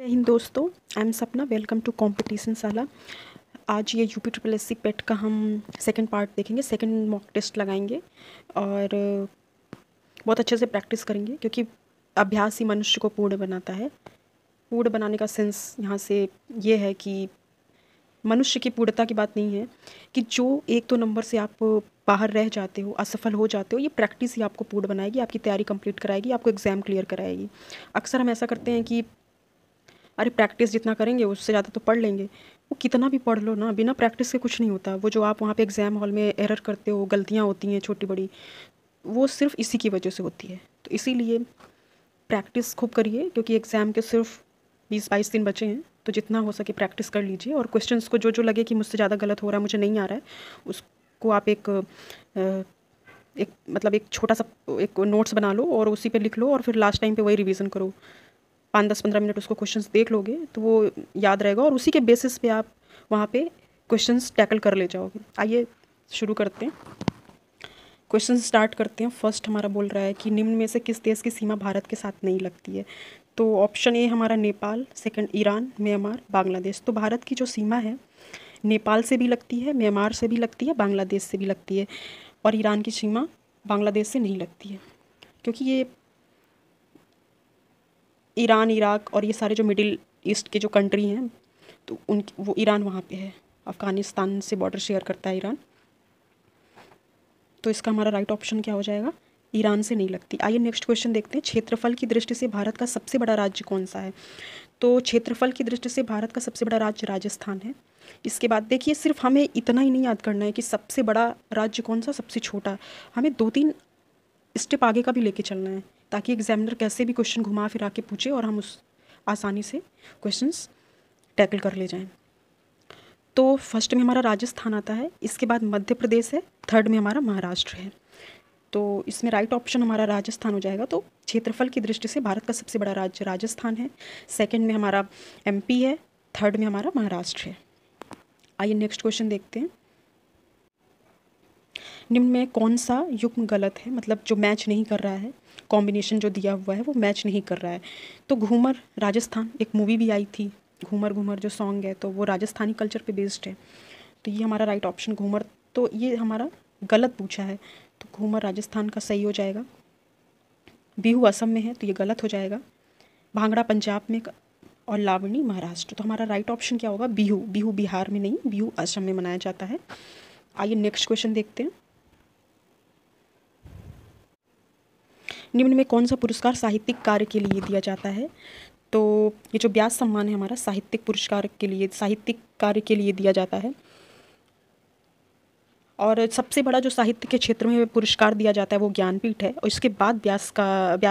जय हिंद दोस्तों। I am सपना। वेलकम टू कंपटीशन साला। आज ये यूपी ट्रिपल एस सी पेट का हम सेकंड पार्ट देखेंगे, सेकंड मॉक टेस्ट लगाएंगे और बहुत अच्छे से प्रैक्टिस करेंगे क्योंकि अभ्यास ही मनुष्य को पूर्ण बनाता है। पूर्ण बनाने का सेंस यहाँ से ये है कि मनुष्य की पूर्णता की बात नहीं है कि जो एक दो नंबर से आप बाहर रह जाते हो, असफल हो जाते हो, ये प्रैक्टिस ही आपको पूर्ण बनाएगी, आपकी तैयारी कंप्लीट कराएगी, आपको एग्ज़ाम क्लियर कराएगी। अक्सर हम ऐसा करते हैं कि अरे प्रैक्टिस जितना करेंगे उससे ज़्यादा तो पढ़ लेंगे। वो कितना भी पढ़ लो ना, बिना प्रैक्टिस के कुछ नहीं होता। वो जो आप वहाँ पे एग्ज़ाम हॉल में एरर करते हो, गलतियाँ होती हैं छोटी बड़ी, वो सिर्फ इसी की वजह से होती है। तो इसीलिए प्रैक्टिस खूब करिए क्योंकि एग्ज़ाम के सिर्फ 20-22 दिन बचे हैं। तो जितना हो सके प्रैक्टिस कर लीजिए और क्वेश्चंस को जो लगे कि मुझसे ज़्यादा गलत हो रहा है, मुझे नहीं आ रहा है, उसको आप एक छोटा सा एक नोट्स बना लो और उसी पे लिख लो और फिर लास्ट टाइम पे वही रिवीजन करो। 5-10-15 मिनट उसको क्वेश्चंस देख लोगे तो वो याद रहेगा और उसी के बेसिस पे आप वहाँ पे क्वेश्चंस टैकल कर ले जाओगे। आइए शुरू करते हैं, क्वेश्चन स्टार्ट करते हैं। फर्स्ट हमारा बोल रहा है कि निम्न में से किस देश की सीमा भारत के साथ नहीं लगती है। तो ऑप्शन ए हमारा Nepal, second Iran, Myanmar, Bangladesh. तो भारत की जो सीमा है नेपाल से भी लगती है, म्यांमार से भी लगती है, बांग्लादेश से भी लगती है और ईरान की सीमा बांग्लादेश से नहीं लगती है क्योंकि ये ईरान, इराक और ये सारे जो मिडिल ईस्ट के जो कंट्री हैं तो वो ईरान वहाँ पे है। अफ़गानिस्तान से बॉर्डर शेयर करता है ईरान। तो इसका हमारा राइट ऑप्शन क्या हो जाएगा? ईरान से नहीं लगती। आइए नेक्स्ट क्वेश्चन देखते हैं। क्षेत्रफल की दृष्टि से भारत का सबसे बड़ा राज्य कौन सा है? तो क्षेत्रफल की दृष्टि से भारत का सबसे बड़ा राज्य राजस्थान है। इसके बाद देखिए, सिर्फ हमें इतना ही नहीं याद करना है कि सबसे बड़ा राज्य कौन सा, सबसे छोटा। हमें 2-3 स्टेप आगे का भी लेके चलना है ताकि एग्जामिनर कैसे भी क्वेश्चन घुमा फिरा के पूछे और हम उस आसानी से क्वेश्चंस टैकल कर ले जाएं। तो फर्स्ट में हमारा राजस्थान आता है, इसके बाद मध्य प्रदेश है, थर्ड में हमारा महाराष्ट्र है। तो इसमें राइट ऑप्शन हमारा राजस्थान हो जाएगा। तो क्षेत्रफल की दृष्टि से भारत का सबसे बड़ा राज्य राजस्थान है, सेकंड में हमारा एमपी है, थर्ड में हमारा महाराष्ट्र है। आइए नेक्स्ट क्वेश्चन देखते हैं। निम्न में कौन सा युग्म गलत है, मतलब जो मैच नहीं कर रहा है, कॉम्बिनेशन जो दिया हुआ है वो मैच नहीं कर रहा है। तो घूमर राजस्थान, एक मूवी भी आई थी घूमर घूमर जो सॉन्ग है, तो वो राजस्थानी कल्चर पे बेस्ड है। तो ये हमारा राइट ऑप्शन घूमर, तो ये हमारा गलत पूछा है। तो घूमर राजस्थान का सही हो जाएगा। बिहू असम में है तो ये गलत हो जाएगा। भांगड़ा पंजाब में और लावणी महाराष्ट्र। तो हमारा राइट ऑप्शन क्या होगा? बिहू। बिहू बिहार में नहीं, बिहू असम में मनाया जाता है। आइए नेक्स्ट क्वेश्चन देखते हैं। निम्न में कौन सा पुरस्कार साहित्यिक कार्य के लिए दिया जाता है? तो ये जो व्यास सम्मान है हमारा साहित्यिक पुरस्कार के लिए, साहित्यिक कार्य के लिए दिया जाता है। और सबसे बड़ा जो साहित्य के क्षेत्र में पुरस्कार दिया जाता है वो ज्ञानपीठ है और इसके बाद व्यास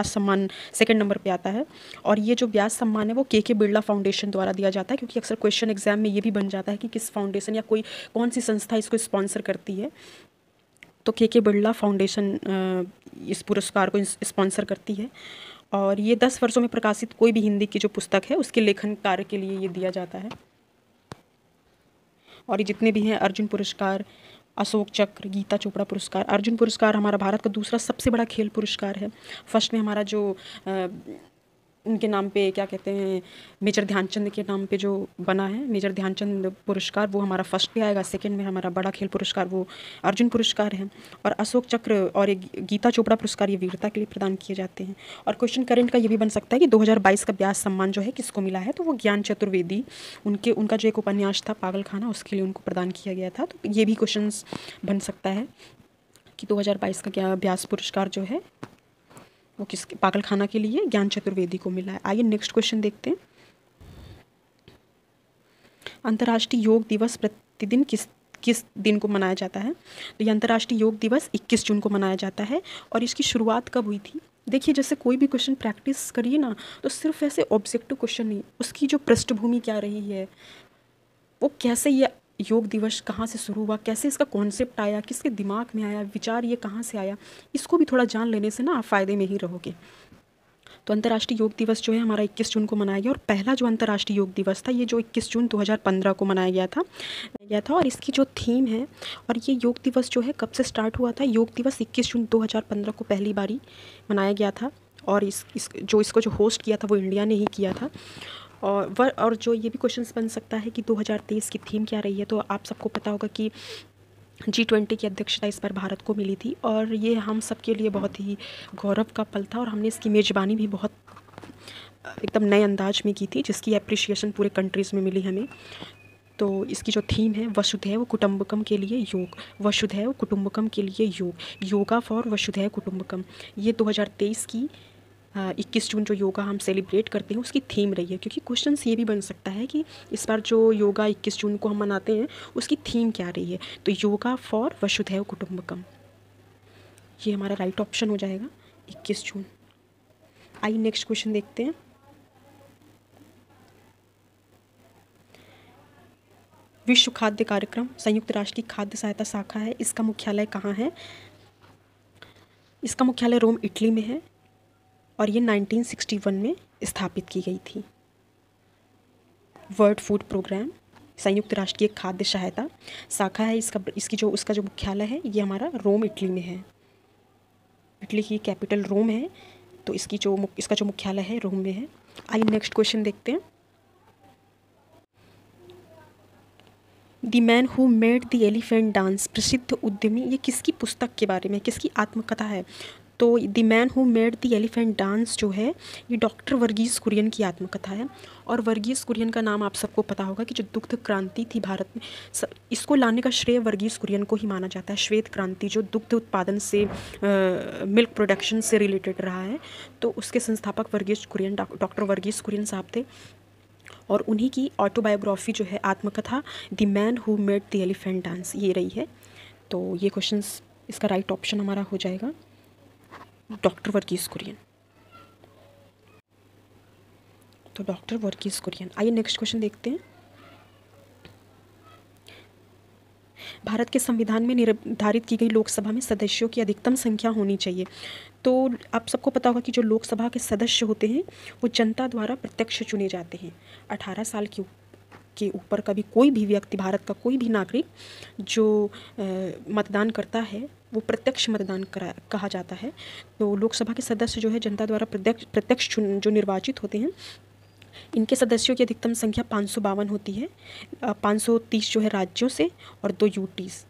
सम्मान सेकंड नंबर पे आता है। और ये जो व्यास सम्मान है वो के बिरला फाउंडेशन द्वारा दिया जाता है क्योंकि अक्सर क्वेश्चन एग्जाम में ये भी बन जाता है कि किस फाउंडेशन या कौन सी संस्था इसको स्पॉन्सर करती है। तो के बिरला फाउंडेशन इस पुरस्कार को स्पॉन्सर करती है और ये 10 वर्षों में प्रकाशित कोई भी हिंदी की जो पुस्तक है उसके लेखन कार्य के लिए ये दिया जाता है। और ये जितने भी हैं अर्जुन पुरस्कार, अशोक चक्र, गीता चोपड़ा पुरस्कार। अर्जुन पुरस्कार हमारा भारत का दूसरा सबसे बड़ा खेल पुरस्कार है। फर्स्ट में हमारा जो उनके नाम पे क्या कहते हैं, मेजर ध्यानचंद के नाम पे जो बना है मेजर ध्यानचंद पुरस्कार, वो हमारा फर्स्ट पे आएगा। सेकंड में हमारा बड़ा खेल पुरस्कार वो अर्जुन पुरस्कार है और अशोक चक्र और एक गीता चोपड़ा पुरस्कार ये वीरता के लिए प्रदान किए जाते हैं। और क्वेश्चन करंट का ये भी बन सकता है कि 2022 का व्यास सम्मान जो है किसको मिला है? तो वो ज्ञान चतुर्वेदी, उनका जो एक उपन्यास था पागलखाना, उसके लिए उनको प्रदान किया गया था। तो ये भी क्वेश्चन बन सकता है कि 2022 का क्या व्यास पुरस्कार जो है वो किसके, पागलखाना के लिए ज्ञान चतुर्वेदी को मिला है। आइए नेक्स्ट क्वेश्चन देखते हैं। अंतर्राष्ट्रीय योग दिवस प्रतिदिन किस दिन को मनाया जाता है? तो ये अंतर्राष्ट्रीय योग दिवस 21 जून को मनाया जाता है। और इसकी शुरुआत कब हुई थी? देखिए, जैसे कोई भी क्वेश्चन प्रैक्टिस करिए ना तो सिर्फ ऐसे ऑब्जेक्टिव क्वेश्चन नहीं, उसकी जो पृष्ठभूमि क्या रही है, वो कैसे ये योग दिवस कहाँ से शुरू हुआ, कैसे इसका कॉन्सेप्ट आया, किसके दिमाग में आया, विचार ये कहाँ से आया, इसको भी थोड़ा जान लेने से ना आप फ़ायदे में ही रहोगे। तो अंतर्राष्ट्रीय योग दिवस जो है हमारा 21 जून को मनाया गया और पहला जो अंतर्राष्ट्रीय योग दिवस था ये जो 21 जून 2015 को मनाया गया था। और इसकी जो थीम है, और ये योग दिवस जो है कब से स्टार्ट हुआ था? योग दिवस 21 जून 2015 को पहली बारी मनाया गया था और इसको जो होस्ट किया था वो इंडिया ने ही किया था। और जो ये भी क्वेश्चंस बन सकता है कि 2023 की थीम क्या रही है। तो आप सबको पता होगा कि G20 की अध्यक्षता इस बार भारत को मिली थी और ये हम सब के लिए बहुत ही गौरव का पल था और हमने इसकी मेज़बानी भी बहुत एकदम नए अंदाज में की थी, जिसकी एप्रिसिएशन पूरे कंट्रीज़ में मिली हमें। तो इसकी जो थीम है वसुधैव कुटुंबकम के लिए योग, वसुधैव कुटुंबकम के लिए योग, योगा फॉर वसुधैव कुटुंबकम, ये 2023 की 21 जून जो योगा हम सेलिब्रेट करते हैं उसकी थीम रही है। क्योंकि क्वेश्चंस ये भी बन सकता है कि इस बार जो योगा 21 जून को हम मनाते हैं उसकी थीम क्या रही है। तो योगा फॉर वसुधैव कुटुंबकम, ये हमारा राइट ऑप्शन हो जाएगा 21 जून। आइए नेक्स्ट क्वेश्चन देखते हैं। विश्व खाद्य कार्यक्रम संयुक्त राष्ट्र की खाद्य सहायता शाखा है, इसका मुख्यालय कहाँ है? इसका मुख्यालय रोम इटली में है और ये 1961 में स्थापित की गई थी। वर्ल्ड फूड प्रोग्राम संयुक्त राष्ट्र की एक खाद्य सहायता शाखा है, उसका जो मुख्यालय है ये हमारा रोम इटली में है। इटली की कैपिटल रोम है, तो इसका जो मुख्यालय है रोम में है। आइए नेक्स्ट क्वेश्चन देखते हैं। The man who made the elephant dance, प्रसिद्ध उद्यमी, ये किसकी पुस्तक के बारे में, किसकी आत्मकथा है? तो the man who made the elephant dance जो है ये डॉक्टर वर्गीस कुरियन की आत्मकथा है। और वर्गीस कुरियन का नाम आप सबको पता होगा कि जो दुग्ध क्रांति थी भारत में, इसको लाने का श्रेय वर्गीस कुरियन को ही माना जाता है। श्वेत क्रांति जो दुग्ध उत्पादन से मिल्क प्रोडक्शन से रिलेटेड रहा है, तो उसके संस्थापक वर्गीस कुरियन, डॉक्टर वर्गीस कुरियन साहब थे। और उन्हीं की ऑटोबायोग्राफी जो है आत्मकथा the man who made the elephant dance ये रही है। तो ये क्वेश्चंस, इसका राइट ऑप्शन हमारा हो जाएगा डॉक्टर वर्गीस कुरियन। तो डॉक्टर वर्गीस कुरियन। आइए नेक्स्ट क्वेश्चन देखते हैं। भारत के संविधान में निर्धारित की गई लोकसभा में सदस्यों की अधिकतम संख्या होनी चाहिए। तो आप सबको पता होगा कि जो लोकसभा के सदस्य होते हैं वो जनता द्वारा प्रत्यक्ष चुने जाते हैं। 18 साल के ऊपर का भी कोई भी व्यक्ति, भारत का कोई भी नागरिक जो मतदान करता है वो प्रत्यक्ष मतदान कहा जाता है। तो लोकसभा के सदस्य जो है जनता द्वारा प्रत्यक्ष जो निर्वाचित होते हैं, इनके सदस्यों की अधिकतम संख्या 552 होती है। 530 जो है राज्यों से और 2 यूटीज़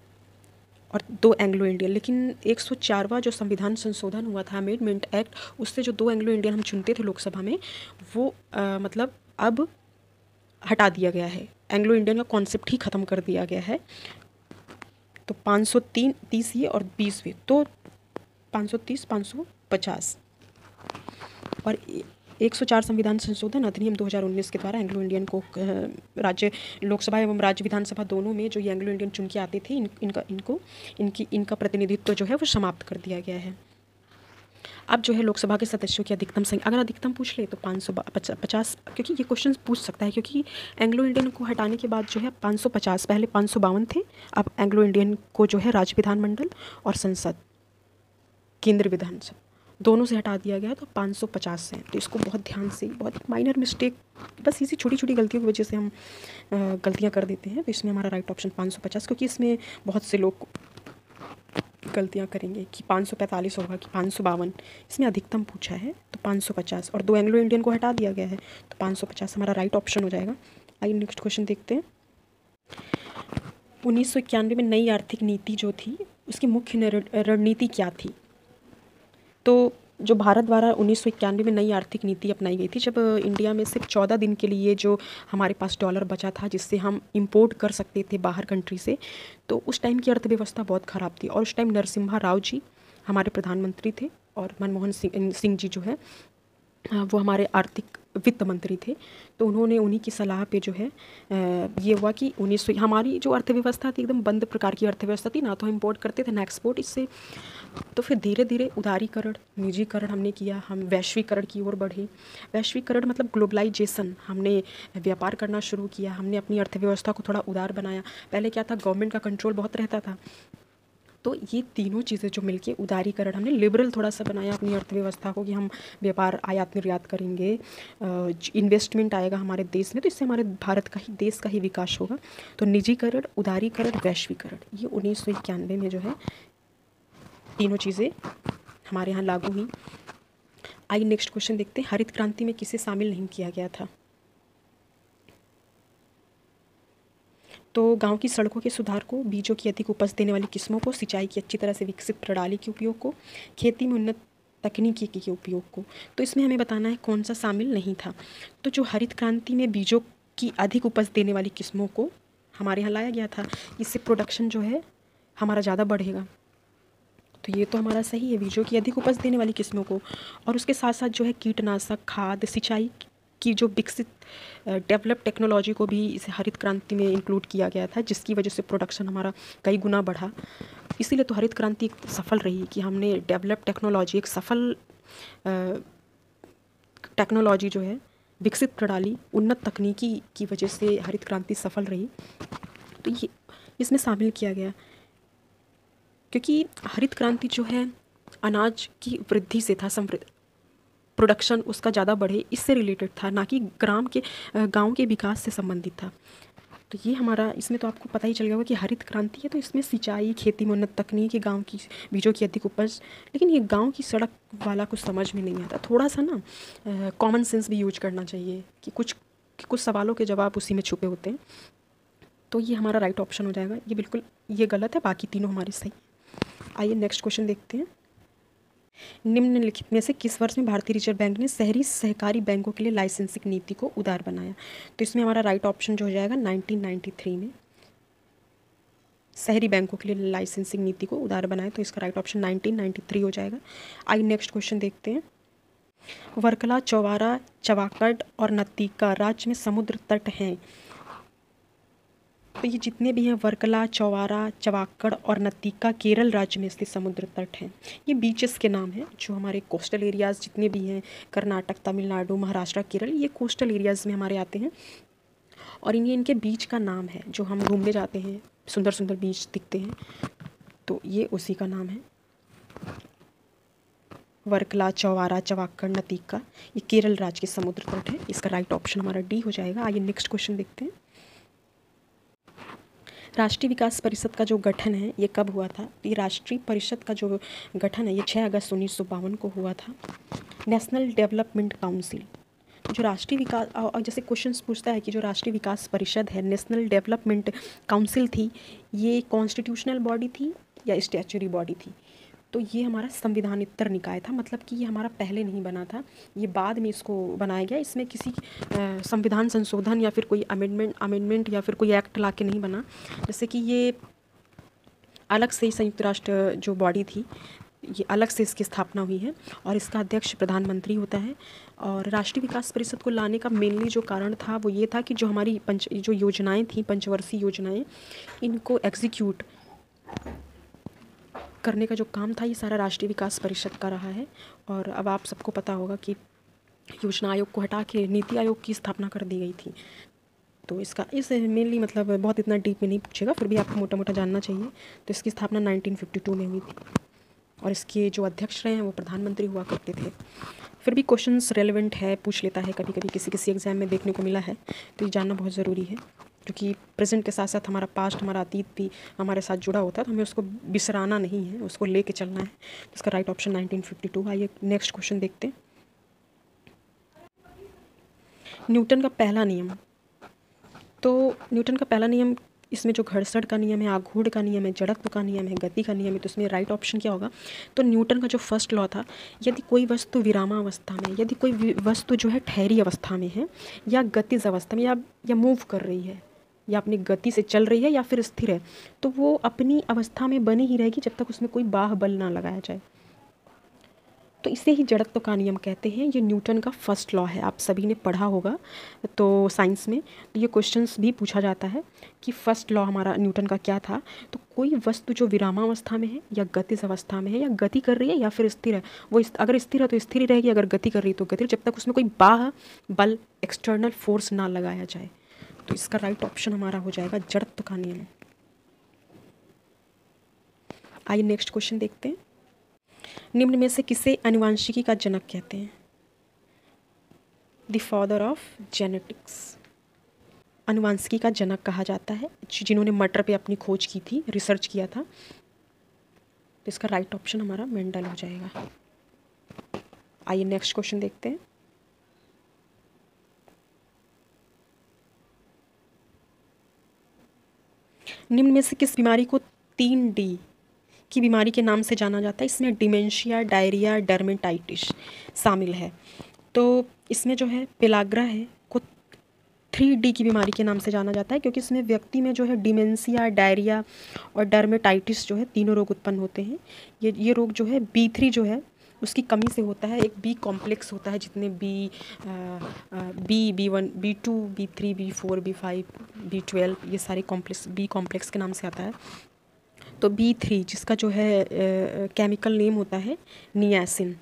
और 2 एंग्लो इंडियन। लेकिन 104वां जो संविधान संशोधन हुआ था, अमेंडमेंट एक्ट, उससे जो 2 एंग्लो इंडियन हम चुनते थे लोकसभा में, वो मतलब अब हटा दिया गया है। एंग्लो इंडियन का कॉन्सेप्ट ही ख़त्म कर दिया गया है। तो 530 ये और 20वीं, तो 530, 550 और 104 संविधान संशोधन अधिनियम 2019 के द्वारा एंग्लो इंडियन को राज्य लोकसभा एवं राज्य विधानसभा दोनों में जो ये एंग्लो इंडियन चुन के आते थे, इनका प्रतिनिधित्व जो है वो समाप्त कर दिया गया है। अब जो है लोकसभा के सदस्यों की अधिकतम संख्या, अगर अधिकतम पूछ ले तो 550, क्योंकि ये क्वेश्चन पूछ सकता है, क्योंकि एंग्लो इंडियन को हटाने के बाद जो है 550, पहले 552 थे, अब एंग्लो इंडियन को जो है राज्य विधानमंडल और संसद केंद्र विधानसभा दोनों से हटा दिया गया, तो 550 है। तो इसको बहुत ध्यान से, बहुत माइनर मिस्टेक, बस इसी छोटी छोटी गलतियों की वजह से हम गलतियाँ कर देते हैं। तो इसमें हमारा राइट ऑप्शन 550, क्योंकि इसमें बहुत से लोग गलतियाँ करेंगे कि 545 होगा कि 552, इसमें अधिकतम पूछा है तो 550 और 2 एंग्लो इंडियन को हटा दिया गया है, तो 550 हमारा राइट ऑप्शन हो जाएगा। आइए नेक्स्ट क्वेश्चन देखते हैं। 1991 में नई आर्थिक नीति जो थी उसकी मुख्य रणनीति क्या थी? तो जो भारत द्वारा 1991 में नई आर्थिक नीति अपनाई गई थी, जब इंडिया में सिर्फ 14 दिन के लिए जो हमारे पास डॉलर बचा था जिससे हम इंपोर्ट कर सकते थे बाहर कंट्री से, तो उस टाइम की अर्थव्यवस्था बहुत ख़राब थी। और उस टाइम नरसिम्हा राव जी हमारे प्रधानमंत्री थे और मनमोहन सिंह जी जो है वो हमारे आर्थिक वित्त मंत्री थे। तो उन्होंने, उन्हीं की सलाह पे जो है ये हुआ कि हमारी जो अर्थव्यवस्था थी एकदम बंद प्रकार की अर्थव्यवस्था थी, ना तो हम इंपोर्ट करते थे ना एक्सपोर्ट। इससे तो फिर धीरे धीरे उदारीकरण, निजीकरण हमने किया, हम वैश्वीकरण की ओर बढ़े। वैश्वीकरण मतलब ग्लोबलाइजेशन, हमने व्यापार करना शुरू किया, हमने अपनी अर्थव्यवस्था को थोड़ा उदार बनाया। पहले क्या था, गवर्नमेंट का कंट्रोल बहुत रहता था। तो ये तीनों चीज़ें जो मिलके उदारीकरण, हमने लिबरल थोड़ा सा बनाया अपनी अर्थव्यवस्था को कि हम व्यापार आयात निर्यात करेंगे, इन्वेस्टमेंट आएगा हमारे देश में, तो इससे हमारे भारत का ही, देश का ही विकास होगा। तो निजीकरण, उदारीकरण, वैश्वीकरण, ये 1991 में जो है तीनों चीज़ें हमारे यहाँ लागू हुई। आइए नेक्स्ट क्वेश्चन देखते हैं। हरित क्रांति में किसे शामिल नहीं किया गया था? तो गांव की सड़कों के सुधार को, बीजों की अधिक उपज देने वाली किस्मों को, सिंचाई की अच्छी तरह से विकसित प्रणाली के उपयोग को, खेती में उन्नत तकनीकी के उपयोग को। तो इसमें हमें बताना है कौन सा शामिल नहीं था। तो जो हरित क्रांति में बीजों की अधिक उपज देने वाली किस्मों को हमारे यहाँ लाया गया था, इससे प्रोडक्शन जो है हमारा ज़्यादा बढ़ेगा। तो ये तो हमारा सही है, बीजों की अधिक उपज देने वाली किस्मों को। और उसके साथ साथ जो है कीटनाशक, खाद, सिंचाई की जो विकसित डेवलप टेक्नोलॉजी को भी इस हरित क्रांति में इंक्लूड किया गया था, जिसकी वजह से प्रोडक्शन हमारा कई गुना बढ़ा। इसीलिए तो हरित क्रांति सफल रही कि हमने डेवलप टेक्नोलॉजी, एक सफल टेक्नोलॉजी जो है, विकसित प्रणाली, उन्नत तकनीकी की वजह से हरित क्रांति सफल रही। तो ये इसमें शामिल किया गया, क्योंकि हरित क्रांति जो है अनाज की वृद्धि से था, समृद्ध प्रोडक्शन उसका ज़्यादा बढ़े, इससे रिलेटेड था, ना कि गांव के विकास से संबंधित था। तो ये हमारा, इसमें तो आपको पता ही चल गया होगा कि हरित क्रांति है, तो इसमें सिंचाई, खेती में उन्नत तकनीक, गांव की बीजों की अधिक उपज। लेकिन ये गांव की सड़क वाला कुछ समझ में नहीं आता, थोड़ा सा ना कॉमन सेंस भी यूज करना चाहिए कि कुछ सवालों के जवाब उसी में छुपे होते हैं। तो ये हमारा राइट ऑप्शन हो जाएगा। ये बिल्कुल ये गलत है, बाकी तीनों हमारे सही। आइए नेक्स्ट क्वेश्चन देखते हैं। निम्नलिखित में से किस वर्ष में भारतीय रिजर्व बैंक ने शहरी सहकारी बैंकों के लिए लाइसेंसिंग नीति को उदार बनाया? तो इसमें हमारा राइट ऑप्शन जो हो जाएगा 1993 में शहरी बैंकों के लिए लाइसेंसिंग नीति को उदार बनाया, तो इसका राइट ऑप्शन 1993 हो जाएगा। आइए नेक्स्ट क्वेश्चन देखते हैं। वर्कला, चौवारा, चवाकड़ और नतीका राज्य में समुद्र तट हैं। तो ये जितने भी हैं, वर्कला, चौवारा, चवाकड़ और नतीका केरल राज्य में स्थित समुद्र तट हैं। ये बीचेस के नाम हैं जो हमारे कोस्टल एरियाज़ जितने भी हैं, कर्नाटक, तमिलनाडु, महाराष्ट्र, केरल, ये कोस्टल एरियाज़ में हमारे आते हैं। और इनके बीच का नाम है, जो हम घूमने जाते हैं, सुंदर सुंदर बीच दिखते हैं, तो ये उसी का नाम है। वर्कला, चौवारा, चवाकड़, नतीका, ये केरल राज्य के समुद्र तट है। इसका राइट ऑप्शन हमारा डी हो जाएगा। आइए नेक्स्ट क्वेश्चन देखते हैं। राष्ट्रीय विकास परिषद का जो गठन है ये कब हुआ था? ये राष्ट्रीय परिषद का जो गठन है ये 6 अगस्त 1952 को हुआ था। नेशनल डेवलपमेंट काउंसिल, जो राष्ट्रीय विकास, जैसे क्वेश्चंस पूछता है कि जो राष्ट्रीय विकास परिषद है, नेशनल डेवलपमेंट काउंसिल थी, ये कॉन्स्टिट्यूशनल बॉडी थी या स्टैच्यूटरी बॉडी थी? तो ये हमारा संविधानेतर निकाय था, मतलब कि ये हमारा पहले नहीं बना था, ये बाद में इसको बनाया गया। इसमें किसी संविधान संशोधन या फिर कोई अमेंडमेंट या फिर कोई एक्ट ला के नहीं बना। जैसे कि ये अलग से ही संयुक्त राष्ट्र जो बॉडी थी, ये अलग से इसकी स्थापना हुई है और इसका अध्यक्ष प्रधानमंत्री होता है। और राष्ट्रीय विकास परिषद को लाने का मेनली जो कारण था वो ये था कि जो हमारी जो योजनाएं थी, पंचवर्षीय योजनाएं, इनको एग्जीक्यूट करने का जो काम था ये सारा राष्ट्रीय विकास परिषद का रहा है। और अब आप सबको पता होगा कि योजना आयोग को हटा के नीति आयोग की स्थापना कर दी गई थी। तो इसका इस मेनली मतलब बहुत इतना डीप में नहीं पूछेगा, फिर भी आपको मोटा मोटा जानना चाहिए। तो इसकी स्थापना 1952 में हुई थी और इसके जो अध्यक्ष रहे हैं वो प्रधानमंत्री हुआ करते थे। फिर भी क्वेश्चंस रेलेवेंट है, पूछ लेता है कभी कभी, किसी एग्जाम में देखने को मिला है, तो ये जानना बहुत ज़रूरी है, क्योंकि प्रेजेंट के साथ साथ हमारा पास्ट, हमारा अतीत भी हमारे साथ जुड़ा होता है, तो हमें उसको बिसराना नहीं है, उसको लेके चलना है। तो इसका राइट ऑप्शन 1952। आइए नेक्स्ट क्वेश्चन देखते हैं। न्यूटन का पहला नियम, तो न्यूटन का पहला नियम, इसमें जो घर्षण का नियम है, आघूर्ण का नियम है, जड़त्व का नियम है, गति का नियम है, तो इसमें राइट ऑप्शन क्या होगा? तो न्यूटन का जो फर्स्ट लॉ था, यदि कोई वस्तु विरामावस्था में, यदि कोई वस्तु जो है ठहरी अवस्था में है या गतिज अवस्था में या मूव कर रही है या अपनी गति से चल रही है या फिर स्थिर है, तो वो अपनी अवस्था में बनी ही रहेगी जब तक उसमें कोई बाह्य बल ना लगाया जाए। तो इसे ही जड़त्व का नियम कहते हैं। ये न्यूटन का फर्स्ट लॉ है, आप सभी ने पढ़ा होगा तो साइंस में। तो ये क्वेश्चंस भी पूछा जाता है कि फर्स्ट लॉ हमारा न्यूटन का क्या था। तो कोई वस्तु जो विरामावस्था में है या गतिज अवस्था में है या गति कर रही है या फिर स्थिर है, वो अगर स्थिर है तो स्थिर ही रहेगी, अगर गति कर रही है तो गति, जब तक उसमें कोई बाह्य बल, एक्सटर्नल फोर्स ना लगाया जाए। तो इसका राइट ऑप्शन हमारा हो जाएगा जड़त्व का नियम। आइए नेक्स्ट क्वेश्चन देखते हैं। निम्न में से किसे आनुवंशिकी का जनक कहते हैं? द फादर ऑफ जेनेटिक्स, आनुवंशिकी का जनक कहा जाता है, जिन्होंने मटर पे अपनी खोज की थी, रिसर्च किया था। तो इसका राइट ऑप्शन हमारा मेंडल हो जाएगा। आइए नेक्स्ट क्वेश्चन देखते हैं। निम्न में से किस बीमारी को 3D की बीमारी के नाम से जाना जाता है? इसमें डिमेंशिया, डायरिया, डर्मेटाइटिस शामिल है। तो इसमें जो है पेलाग्रा है को 3D की बीमारी के नाम से जाना जाता है, क्योंकि इसमें व्यक्ति में जो है डिमेंशिया, डायरिया और डर्मेटाइटिस जो है तीनों रोग उत्पन्न होते हैं। ये रोग जो है B3 जो है उसकी कमी से होता है। एक बी कॉम्प्लेक्स होता है, जितने B1, B2, B3, B4, B5, B12 ये सारे कॉम्प्लेक्स बी कॉम्प्लेक्स के नाम से आता है। तो B3 जिसका जो है केमिकल नेम होता है नियासिन,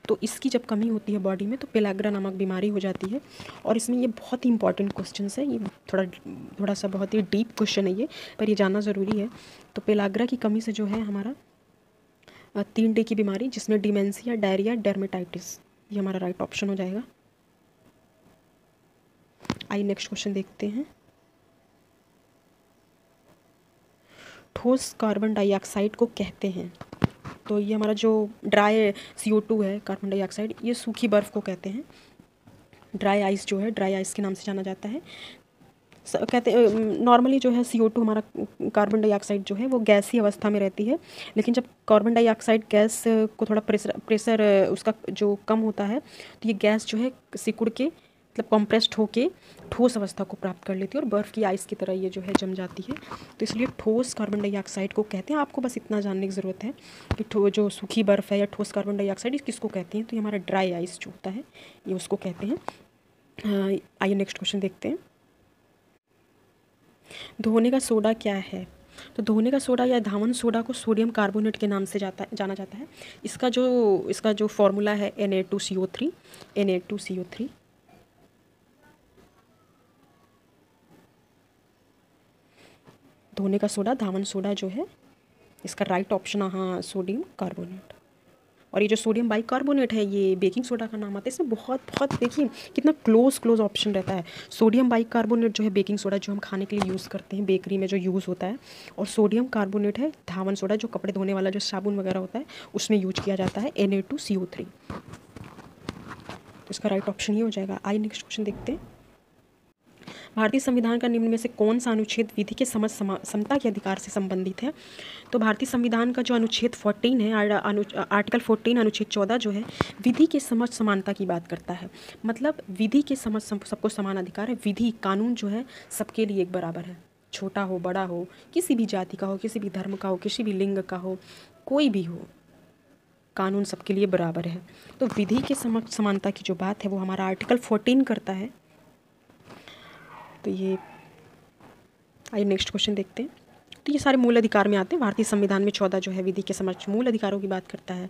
तो इसकी जब कमी होती है बॉडी में तो पेलाग्रा नामक बीमारी हो जाती है। और इसमें ये बहुत ही इंपॉर्टेंट क्वेश्चन है, ये थोड़ा सा बहुत ही डीप क्वेश्चन है ये, पर ये जानना ज़रूरी है। तो पेलाग्रा की कमी से जो है हमारा 3D की बीमारी, जिसमें डिमेंशिया, डायरिया, डर्मेटाइटिस, ये हमारा राइट ऑप्शन हो जाएगा। आइए नेक्स्ट क्वेश्चन देखते हैं। ठोस कार्बन डाइऑक्साइड को कहते हैं, तो ये हमारा जो ड्राई CO2 है, कार्बन डाइऑक्साइड, ये सूखी बर्फ़ को कहते हैं। ड्राई आइस जो है, ड्राई आइस के नाम से जाना जाता है। कहते नॉर्मली जो है CO2 हमारा कार्बन डाइऑक्साइड जो है वो गैसीय अवस्था में रहती है, लेकिन जब कार्बन डाइऑक्साइड गैस को थोड़ा प्रेशर उसका जो कम होता है तो ये गैस जो है सिकुड़ के मतलब कंप्रेस्ड होके ठोस अवस्था को प्राप्त कर लेती है और बर्फ़ की आइस की तरह ये जो है जम जाती है। तो इसलिए ठोस कार्बन डाइऑक्साइड को कहते हैं। आपको बस इतना जानने की ज़रूरत है कि जो सूखी बर्फ़ है या ठोस कार्बन डाइऑक्साइड किसको कहते हैं, तो ये हमारा ड्राई आइस जो होता है ये उसको कहते हैं। आइए नेक्स्ट क्वेश्चन देखते हैं। धोने का सोडा क्या है? तो धोने का सोडा या धावन सोडा को सोडियम कार्बोनेट के नाम से जाना जाता है। इसका जो फॉर्मूला है Na2CO3। धोने का सोडा, धावन सोडा जो है इसका राइट ऑप्शन हाँ सोडियम कार्बोनेट। और ये जो सोडियम बाइकार्बोनेट है ये बेकिंग सोडा का नाम आता है। इसमें बहुत देखिए कितना क्लोज ऑप्शन रहता है। सोडियम बाइकार्बोनेट जो है बेकिंग सोडा जो हम खाने के लिए यूज़ करते हैं, बेकरी में जो यूज़ होता है, और सोडियम कार्बोनेट है धावन सोडा जो कपड़े धोने वाला जो साबुन वगैरह होता है उसमें यूज किया जाता है Na2CO3। तो इसका राइट ऑप्शन ये हो जाएगा। आइए नेक्स्ट क्वेश्चन देखते हैं। भारतीय संविधान का निम्न में से कौन सा अनुच्छेद विधि के समझ समता के अधिकार से संबंधित है? तो भारतीय संविधान का जो अनुच्छेद 14 है, आर्टिकल 14 अनुच्छेद 14 जो है विधि के समझ समानता की बात करता है। मतलब विधि के समझ सबको समान अधिकार है। विधि कानून जो है सबके लिए एक बराबर है, छोटा हो बड़ा हो, किसी भी जाति का हो, किसी भी धर्म का हो, किसी भी लिंग का हो, कोई भी हो, कानून सबके लिए बराबर है। तो विधि के समझ समानता की जो बात है वो हमारा आर्टिकल 14 करता है। तो ये आइए नेक्स्ट क्वेश्चन देखते हैं। तो ये सारे मूल अधिकार में आते हैं। भारतीय संविधान में 14 जो है विधि के समक्ष मूल अधिकारों की बात करता है,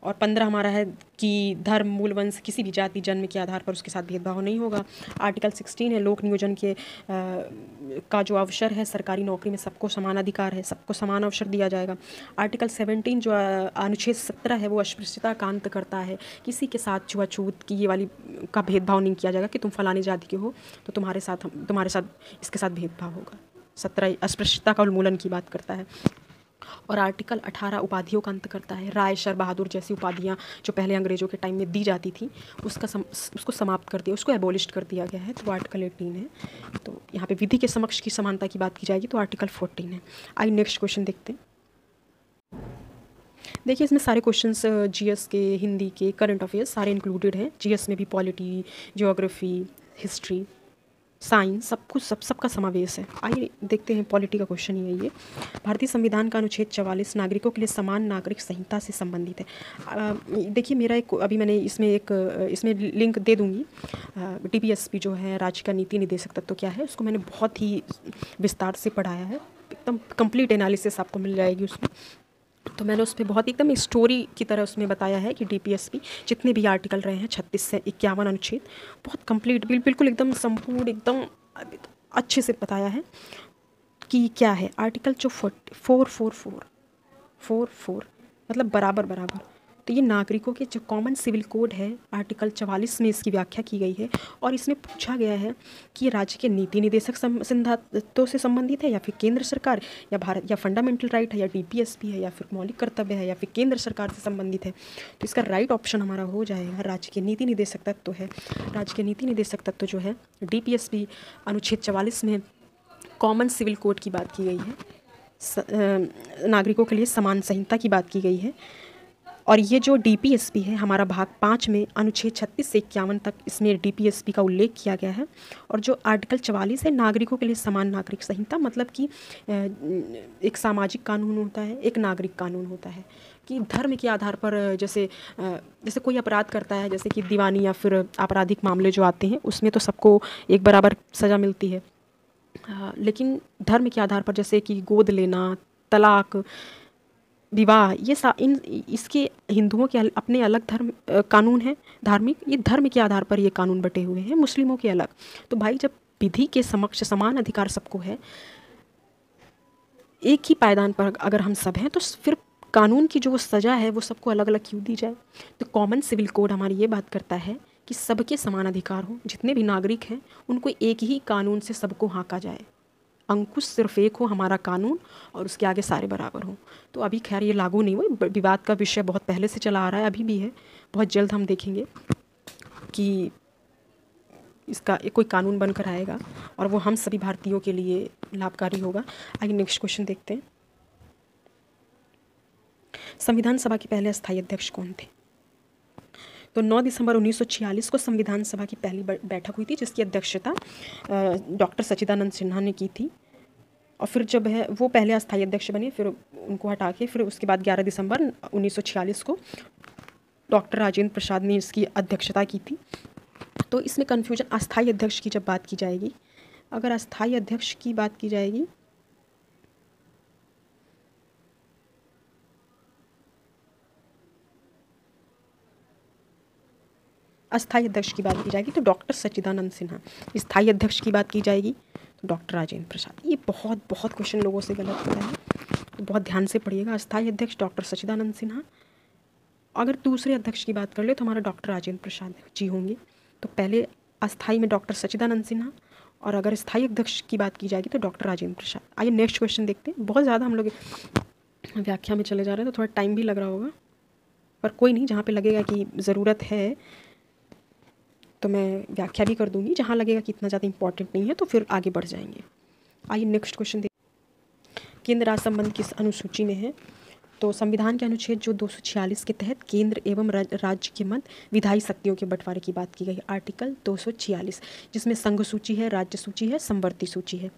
और 15 हमारा है कि धर्म, मूल वंश, किसी भी जाति, जन्म के आधार पर उसके साथ भेदभाव नहीं होगा। आर्टिकल 16 है लोक नियोजन के का जो अवसर है, सरकारी नौकरी में सबको समान अधिकार है, सबको समान अवसर दिया जाएगा। आर्टिकल 17 जो अनुच्छेद 17 है वो अस्पृश्यता का अंत करता है। किसी के साथ छुआछूत की ये वाली का भेदभाव नहीं किया जाएगा कि तुम फलाने जाति के हो तो तुम्हारे साथ इसके साथ भेदभाव होगा। 17 अस्पृश्यता का उन्मूलन की बात करता है। और आर्टिकल 18 उपाधियों का अंत करता है। राय, शर, बहादुर जैसी उपाधियाँ जो पहले अंग्रेजों के टाइम में दी जाती थी उसको समाप्त कर दिया, उसको एबोलिश कर दिया गया है। तो आर्टिकल 18 है। तो यहाँ पे विधि के समक्ष की समानता की बात की जाएगी तो आर्टिकल 14 है। आइए नेक्स्ट क्वेश्चन देखते हैं। देखिए इसमें सारे क्वेश्चंस GS के, हिंदी के, करंट अफेयर्स सारे इंक्लूडेड हैं। GS में भी पॉलिटी, ज्योग्राफी, हिस्ट्री, साइंस, सब कुछ सबका समावेश है। आइए देखते हैं पॉलिटी का क्वेश्चन ही है ये। भारतीय संविधान का अनुच्छेद 44 नागरिकों के लिए समान नागरिक संहिता से संबंधित है। देखिए मेरा एक अभी मैंने इसमें लिंक दे दूँगी। DPSP जो है राज्य का नीति निदेशक तत्व क्या है उसको मैंने बहुत ही विस्तार से पढ़ाया है, एकदम कंप्लीट एनालिसिस आपको मिल जाएगी उसमें। तो मैंने उस पर बहुत एकदम स्टोरी की तरह उसमें बताया है कि DPSP जितने भी आर्टिकल रहे हैं 36 से 51 अनुच्छेद बहुत कंप्लीट बिल्कुल एकदम संपूर्ण एकदम अच्छे से बताया है कि क्या है। आर्टिकल जो 444 मतलब बराबर, तो ये नागरिकों के जो कॉमन सिविल कोड है आर्टिकल 44 में इसकी व्याख्या की गई है। और इसमें पूछा गया है कि ये राज्य के नीति निदेशक सिद्धांतों से संबंधित है या फिर केंद्र सरकार या भारत या फंडामेंटल राइट है या DPSP है या फिर मौलिक कर्तव्य है या फिर केंद्र सरकार से संबंधित है। तो इसका राइट ऑप्शन हमारा हो जाएगा राज्य के नीति निदेशक तत्व है। राज्य के नीति निदेशक तत्व जो है DPSP अनुच्छेद 44 में कॉमन सिविल कोड की बात की गई है, नागरिकों के लिए समान संहिता की बात की गई है। और ये जो डीपीएसपी है हमारा भाग 5 में अनुच्छेद 36 से 51 तक इसमें डीपीएसपी का उल्लेख किया गया है। और जो आर्टिकल 44 है नागरिकों के लिए समान नागरिक संहिता, मतलब कि एक सामाजिक कानून होता है, एक नागरिक कानून होता है कि धर्म के आधार पर जैसे कोई अपराध करता है, जैसे कि दीवानी या फिर आपराधिक मामले जो आते हैं उसमें तो सबको एक बराबर सज़ा मिलती है। लेकिन धर्म के आधार पर जैसे कि गोद लेना, तलाक, विवाह, ये इसके हिंदुओं के अपने अलग धर्म कानून हैं धार्मिक, ये धर्म के आधार पर ये कानून बटे हुए हैं, मुस्लिमों के अलग। तो भाई जब विधि के समक्ष समान अधिकार सबको है, एक ही पायदान पर अगर हम सब हैं, तो फिर कानून की जो सज़ा है वो सबको अलग अलग क्यों दी जाए। तो कॉमन सिविल कोड हमारी ये बात करता है कि सबके समान अधिकार हों, जितने भी नागरिक हैं उनको एक ही कानून से सबको हाँका जाए, अंकुश सिर्फ एक हो हमारा कानून और उसके आगे सारे बराबर हों। तो अभी खैर ये लागू नहीं हुआ, विवाद का विषय बहुत पहले से चला आ रहा है, अभी भी है, बहुत जल्द हम देखेंगे कि इसका कोई कानून बनकर आएगा और वो हम सभी भारतीयों के लिए लाभकारी होगा। आइए नेक्स्ट क्वेश्चन देखते हैं। संविधान सभा के पहले अस्थायी अध्यक्ष कौन थे? तो 9 दिसंबर 1946 को संविधान सभा की पहली बैठक हुई थी, जिसकी अध्यक्षता डॉक्टर सच्चिदानंद सिन्हा ने की थी। और फिर जब है वो पहले अस्थायी अध्यक्ष बने, फिर उनको हटा के फिर उसके बाद 11 दिसंबर 1946 को डॉक्टर राजेंद्र प्रसाद ने इसकी अध्यक्षता की थी। तो इसमें कन्फ्यूजन, अस्थायी अध्यक्ष की जब बात की जाएगी, अगर अस्थायी अध्यक्ष की बात की जाएगी अस्थायी अध्यक्ष की बात की जाएगी तो डॉक्टर सच्चिदानंद सिन्हा। स्थायी अध्यक्ष की बात की जाएगी तो डॉक्टर राजेंद्र प्रसाद। ये बहुत बहुत क्वेश्चन लोगों से गलत होता है, तो बहुत ध्यान से पढ़िएगा। अस्थायी अध्यक्ष डॉक्टर सच्चिदानंद सिन्हा, अगर दूसरे अध्यक्ष की बात कर ले तो हमारा डॉक्टर राजेंद्र प्रसाद जी होंगे। तो पहले अस्थायी में डॉक्टर सच्चिदानंद सिन्हा, और अगर स्थायी अध्यक्ष की बात की जाएगी तो डॉक्टर राजेंद्र प्रसाद। आइए नेक्स्ट क्वेश्चन देखते हैं। बहुत ज़्यादा हम लोग व्याख्या में चले जा रहे हैं तो थोड़ा टाइम भी लग रहा होगा, पर कोई नहीं, जहाँ पे लगेगा कि ज़रूरत है तो मैं व्याख्या भी कर दूंगी, जहाँ लगेगा कि इतना ज़्यादा इंपॉर्टेंट नहीं है तो फिर आगे बढ़ जाएंगे। आइए नेक्स्ट क्वेश्चन देखिए। केंद्र राज्य संबंध किस अनुसूची में है? तो संविधान के अनुच्छेद जो 246 के तहत केंद्र एवं राज्य के मध्य विधायी शक्तियों के बंटवारे की बात की गई है, आर्टिकल 246, जिसमें संघ सूची है, राज्य सूची है, समवर्ती सूची है।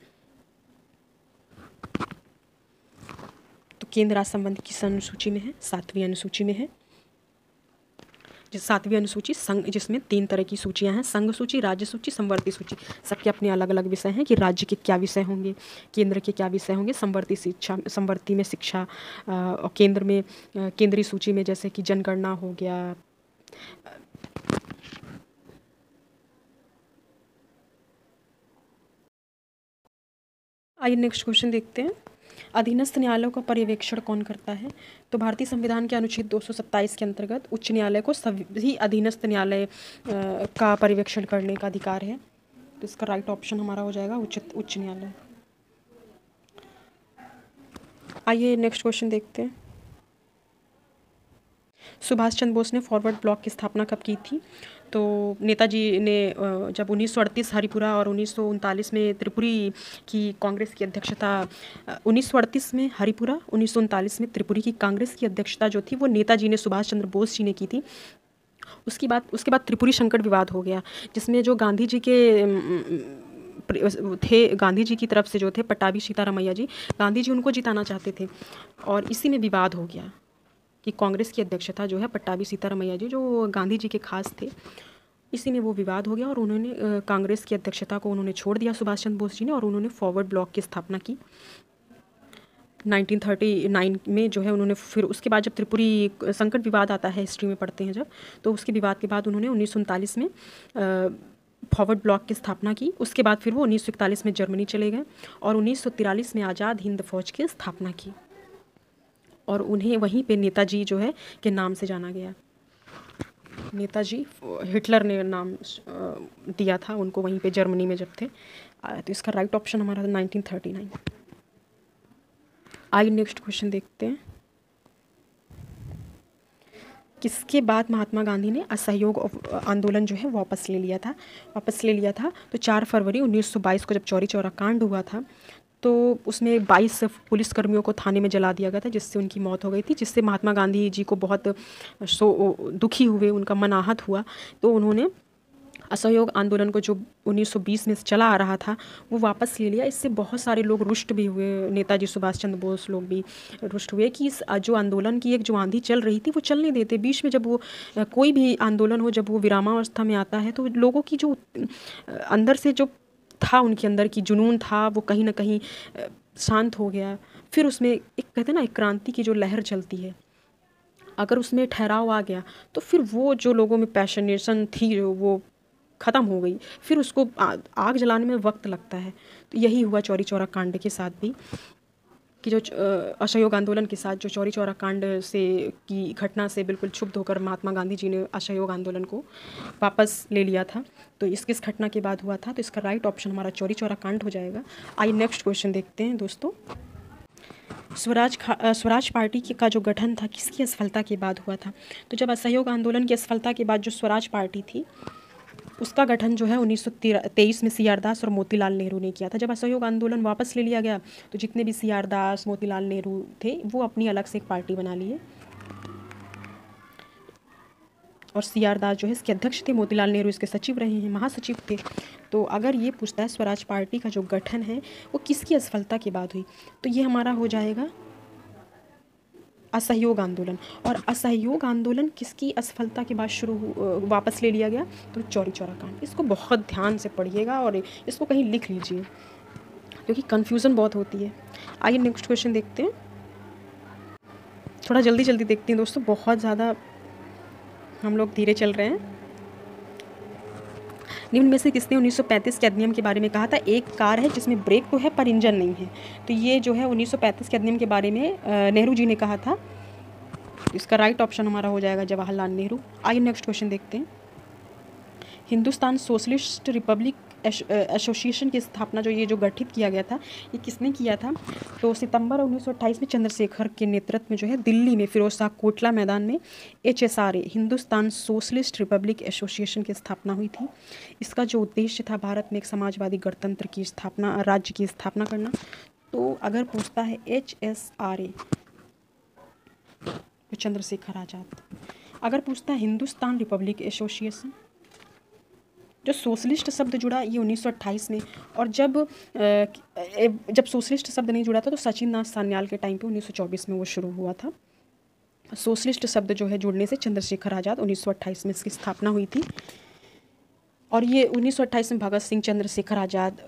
तो केंद्र राज्य संबंध किस अनुसूची में है? 7वीं अनुसूची में है। जिस 7वीं अनुसूची संघ, जिसमें 3 तरह की सूचियां हैं, संघ सूची, राज्य सूची, समवर्ती सूची। सबके अपने अलग अलग विषय हैं कि राज्य के क्या विषय होंगे, केंद्र के क्या विषय होंगे। समवर्ती में शिक्षा, और केंद्र में केंद्रीय सूची में जैसे कि जनगणना हो गया। आइए नेक्स्ट क्वेश्चन देखते हैं। अधीनस्थ न्यायालयों का पर्यवेक्षण कौन करता है? तो भारतीय संविधान के अनुच्छेद 227 के अंतर्गत उच्च न्यायालय को सभी अधीनस्थ न्यायालय का पर्यवेक्षण करने का अधिकार है। तो इसका राइट ऑप्शन हमारा हो जाएगा उच्च न्यायालय। आइए नेक्स्ट क्वेश्चन देखते हैं। सुभाष चंद्र बोस ने फॉरवर्ड ब्लॉक की स्थापना कब की थी? तो नेताजी ने जब 1938 हरिपुरा और 1939 में त्रिपुरी की कांग्रेस की अध्यक्षता, 1938 में हरिपुरा, 1939 में त्रिपुरी की कांग्रेस की अध्यक्षता जो थी वो नेताजी ने, सुभाष चंद्र बोस जी ने की थी। उसके बाद त्रिपुरी संकट विवाद हो गया, जिसमें जो गांधी जी के थे, गांधी जी की तरफ से जो थे पट्टाभी सीतारामैया जी, गांधी जी उनको जिताना चाहते थे और इसी में विवाद हो गया कि कांग्रेस की अध्यक्षता जो है पट्टाभी सीतारामैया जी जो गांधी जी के खास थे, इसी में वो विवाद हो गया और उन्होंने कांग्रेस की अध्यक्षता को उन्होंने छोड़ दिया सुभाष चंद्र बोस जी ने, और उन्होंने फॉरवर्ड ब्लॉक की स्थापना की 1939 में जो है उन्होंने। फिर उसके बाद जब त्रिपुरी संकट विवाद आता है, हिस्ट्री में पढ़ते हैं जब, तो उसके विवाद के बाद उन्होंने 1939 में फॉरवर्ड ब्लॉक की स्थापना की। उसके बाद फिर वो 1941 में जर्मनी चले गए और 1943 में आज़ाद हिंद फौज की स्थापना की और उन्हें वहीं पे नेताजी जो है के नाम से जाना गया। नेताजी, हिटलर ने नाम दिया था उनको वहीं पे जर्मनी में जब थे। तो इसका राइट ऑप्शन हमारा 1939। आइए नेक्स्ट क्वेश्चन देखते हैं। किसके बाद महात्मा गांधी ने असहयोग आंदोलन जो है वापस ले लिया था। तो 4 फरवरी 1922 को जब चौरी चौरा कांड हुआ था, तो उसमें 22 पुलिसकर्मियों को थाने में जला दिया गया था, जिससे उनकी मौत हो गई थी, जिससे महात्मा गांधी जी को बहुत दुखी हुए, उनका मन आहत हुआ। तो उन्होंने असहयोग आंदोलन को जो 1920 में चला आ रहा था वो वापस ले लिया। इससे बहुत सारे लोग रुष्ट भी हुए, नेताजी सुभाष चंद्र बोस लोग भी रुष्ट हुए कि इस जो आंदोलन की एक जो आंधी चल रही थी वो चलने देते। बीच में जब वो कोई भी आंदोलन हो, जब वो विरामावस्था में आता है, तो लोगों की जो अंदर से जो था, उनके अंदर की जुनून था, वो कहीं ना कहीं शांत हो गया। फिर उसमें एक कहते हैं ना, एक क्रांति की जो लहर चलती है, अगर उसमें ठहराव आ गया तो फिर वो जो लोगों में पैशनेशन थी वो ख़त्म हो गई। फिर उसको आग जलाने में वक्त लगता है। तो यही हुआ चौरी चौरा कांड के साथ भी, कि जो असहयोग आंदोलन के साथ जो चौरी चौरा कांड से की घटना से बिल्कुल क्षुब्ध होकर महात्मा गांधी जी ने असहयोग आंदोलन को वापस ले लिया था। तो इस किस घटना के बाद हुआ था? तो इसका राइट ऑप्शन हमारा चौरी चौरा कांड हो जाएगा। आइए नेक्स्ट क्वेश्चन देखते हैं दोस्तों। स्वराज पार्टी का जो गठन था किसकी असफलता के बाद हुआ था? तो जब असहयोग आंदोलन की असफलता के बाद जो स्वराज पार्टी थी उसका गठन जो है 1923 में सी.आर. दास और मोतीलाल नेहरू ने किया था। जब असहयोग आंदोलन वापस ले लिया गया तो जितने भी सी.आर. दास, मोतीलाल नेहरू थे वो अपनी अलग से एक पार्टी बना लिए, और सी.आर. दास जो है इसके अध्यक्ष थे, मोतीलाल नेहरू इसके सचिव रहे हैं, महासचिव थे। तो अगर ये पूछता है स्वराज पार्टी का जो गठन है वो किसकी असफलता के बाद हुई, तो ये हमारा हो जाएगा असहयोग आंदोलन। और असहयोग आंदोलन किसकी असफलता के बाद वापस ले लिया गया? तो चौरी चौरा कांड। इसको बहुत ध्यान से पढ़िएगा और इसको कहीं लिख लीजिए, क्योंकि कन्फ्यूज़न बहुत होती है। आइए नेक्स्ट क्वेश्चन देखते हैं। थोड़ा जल्दी जल्दी देखते हैं दोस्तों, बहुत ज़्यादा हम लोग धीरे चल रहे हैं। निम्न में से किसने 1935 के अधिनियम के बारे में कहा था? एक कार है जिसमें ब्रेक तो है पर इंजन नहीं है। तो ये जो है 1935 के अधिनियम के बारे में नेहरू जी ने कहा था। इसका राइट ऑप्शन हमारा हो जाएगा जवाहरलाल नेहरू। आइए नेक्स्ट क्वेश्चन देखते हैं। हिंदुस्तान सोशलिस्ट रिपब्लिक एसोसिएशन की स्थापना जो गठित किया गया था, ये किसने किया था? तो सितंबर 1928 में चंद्रशेखर के नेतृत्व में जो है दिल्ली में फिरोज शाह कोटला मैदान में HSRA Hindustan socialist republic association की स्थापना हुई थी। इसका जो उद्देश्य था भारत में एक समाजवादी गणतंत्र की स्थापना, राज्य की स्थापना करना। तो अगर पूछता है HSRA तो चंद्रशेखर आज़ाद। अगर पूछता है हिंदुस्तान रिपब्लिक एसोसिएशन, जो सोशलिस्ट शब्द जुड़ा ये 1928 में, और जब सोशलिस्ट शब्द नहीं जुड़ा था तो सचिन नाथ सान्याल के टाइम पे 1924 में वो शुरू हुआ था। सोशलिस्ट शब्द जो है जुड़ने से चंद्रशेखर आज़ाद 1928 में इसकी स्थापना हुई थी। और ये 1928 में भगत सिंह, चंद्रशेखर आज़ाद,